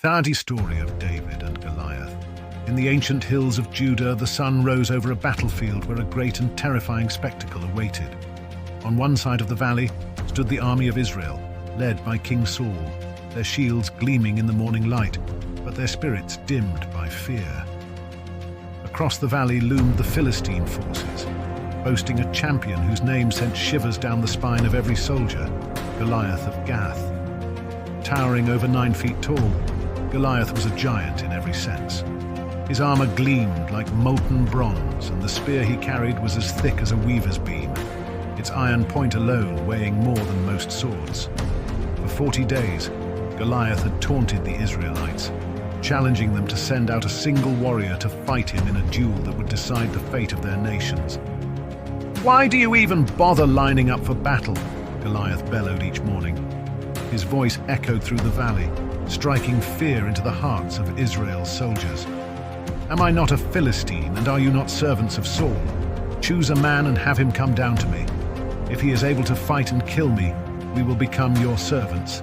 Third story of David and Goliath. In the ancient hills of Judah, the sun rose over a battlefield where a great and terrifying spectacle awaited. On one side of the valley stood the army of Israel, led by King Saul, their shields gleaming in the morning light, but their spirits dimmed by fear. Across the valley loomed the Philistine forces, boasting a champion whose name sent shivers down the spine of every soldier, Goliath of Gath. Towering over 9 feet tall, Goliath was a giant in every sense. His armor gleamed like molten bronze, and the spear he carried was as thick as a weaver's beam, its iron point alone weighing more than most swords. For 40 days, Goliath had taunted the Israelites, challenging them to send out a single warrior to fight him in a duel that would decide the fate of their nations. "Why do you even bother lining up for battle?" Goliath bellowed each morning. His voice echoed through the valley, striking fear into the hearts of Israel's soldiers. "Am I not a Philistine, and are you not servants of Saul? Choose a man and have him come down to me. If he is able to fight and kill me, we will become your servants.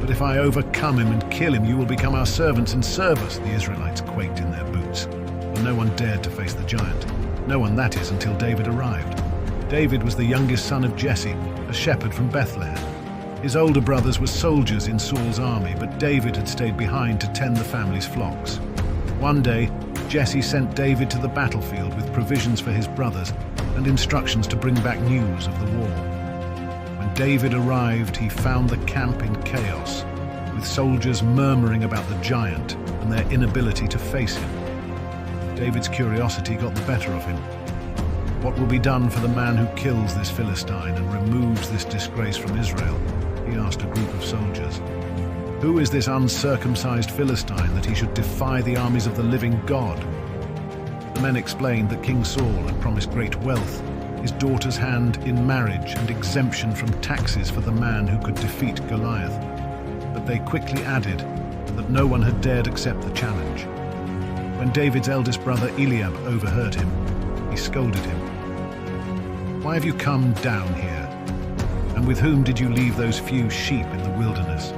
But if I overcome him and kill him, you will become our servants and serve us." The Israelites quaked in their boots, for no one dared to face the giant. No one, that is, until David arrived. David was the youngest son of Jesse, a shepherd from Bethlehem. His older brothers were soldiers in Saul's army, but David had stayed behind to tend the family's flocks. One day, Jesse sent David to the battlefield with provisions for his brothers and instructions to bring back news of the war. When David arrived, he found the camp in chaos, with soldiers murmuring about the giant and their inability to face him. David's curiosity got the better of him. What will be done for the man who kills this Philistine and removes this disgrace from Israel? He asked a group of soldiers. Who is this uncircumcised Philistine that he should defy the armies of the living God? The men explained that King Saul had promised great wealth, his daughter's hand in marriage, and exemption from taxes for the man who could defeat Goliath. But they quickly added that no one had dared accept the challenge. When David's eldest brother Eliab overheard him, he scolded him. "Why have you come down here? And with whom did you leave those few sheep in the wilderness?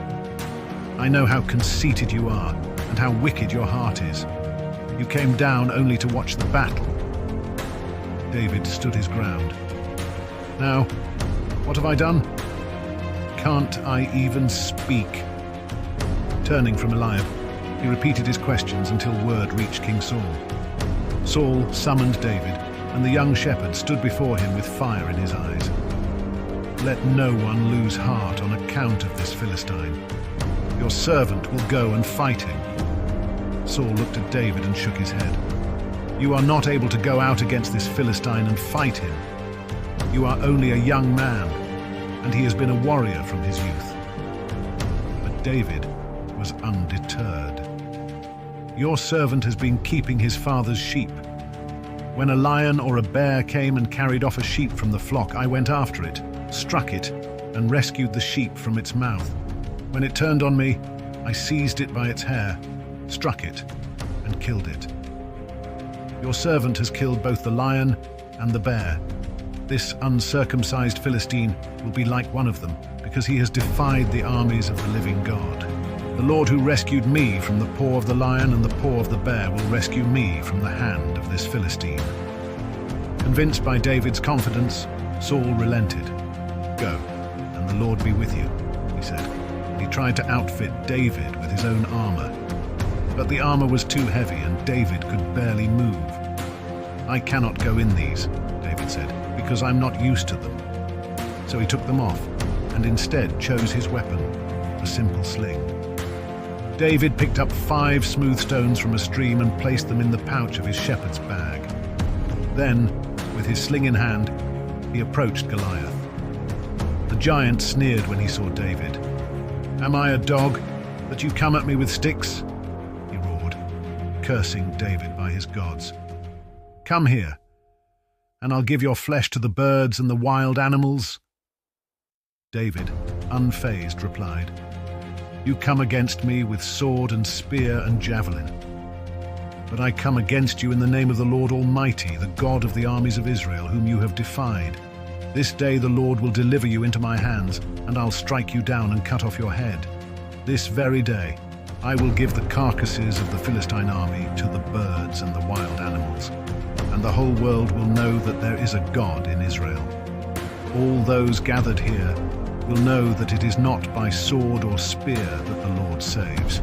I know how conceited you are and how wicked your heart is. You came down only to watch the battle." David stood his ground. "Now, what have I done? Can't I even speak?" Turning from Eliab, he repeated his questions until word reached King Saul. Saul summoned David, and the young shepherd stood before him with fire in his eyes. "Let no one lose heart on account of this Philistine. Your servant will go and fight him." Saul looked at David and shook his head. "You are not able to go out against this Philistine and fight him. You are only a young man, and he has been a warrior from his youth." But David was undeterred. "Your servant has been keeping his father's sheep. When a lion or a bear came and carried off a sheep from the flock, I went after it, struck it, and rescued the sheep from its mouth. When it turned on me, I seized it by its hair, struck it, and killed it. Your servant has killed both the lion and the bear. This uncircumcised Philistine will be like one of them, because he has defied the armies of the living God. The Lord who rescued me from the paw of the lion and the paw of the bear will rescue me from the hand of this Philistine." Convinced by David's confidence, Saul relented. "Go, and the Lord be with you," he said. He tried to outfit David with his own armor, but the armor was too heavy and David could barely move. "I cannot go in these," David said, "because I'm not used to them." So he took them off and instead chose his weapon, a simple sling. David picked up 5 smooth stones from a stream and placed them in the pouch of his shepherd's bag. Then, with his sling in hand, he approached Goliath. The giant sneered when he saw David. "Am I a dog, that you come at me with sticks?" he roared, cursing David by his gods. "Come here, and I'll give your flesh to the birds and the wild animals." David, unfazed, replied, "You come against me with sword and spear and javelin. But I come against you in the name of the Lord Almighty, the God of the armies of Israel, whom you have defied. This day the Lord will deliver you into my hands, and I'll strike you down and cut off your head. This very day, I will give the carcasses of the Philistine army to the birds and the wild animals, and the whole world will know that there is a God in Israel. All those gathered here will know that it is not by sword or spear that the Lord saves.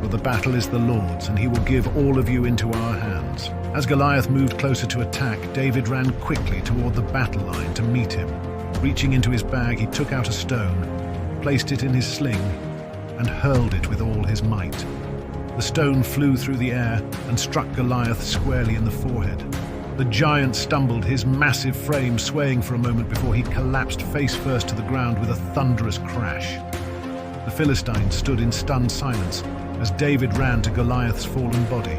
For the battle is the Lord's, and he will give all of you into our hands." As Goliath moved closer to attack, David ran quickly toward the battle line to meet him. Reaching into his bag, he took out a stone, placed it in his sling, and hurled it with all his might. The stone flew through the air and struck Goliath squarely in the forehead. The giant stumbled, his massive frame swaying for a moment before he collapsed face first to the ground with a thunderous crash. The Philistine stood in stunned silence as David ran to Goliath's fallen body.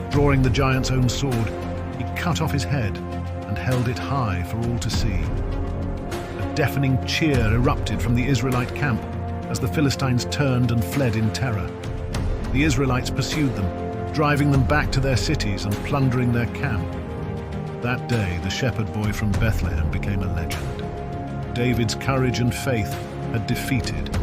Drawing the giant's own sword, he cut off his head and held it high for all to see. A deafening cheer erupted from the Israelite camp as the Philistines turned and fled in terror. The Israelites pursued them, driving them back to their cities and plundering their camp. That day, the shepherd boy from Bethlehem became a legend. David's courage and faith had defeated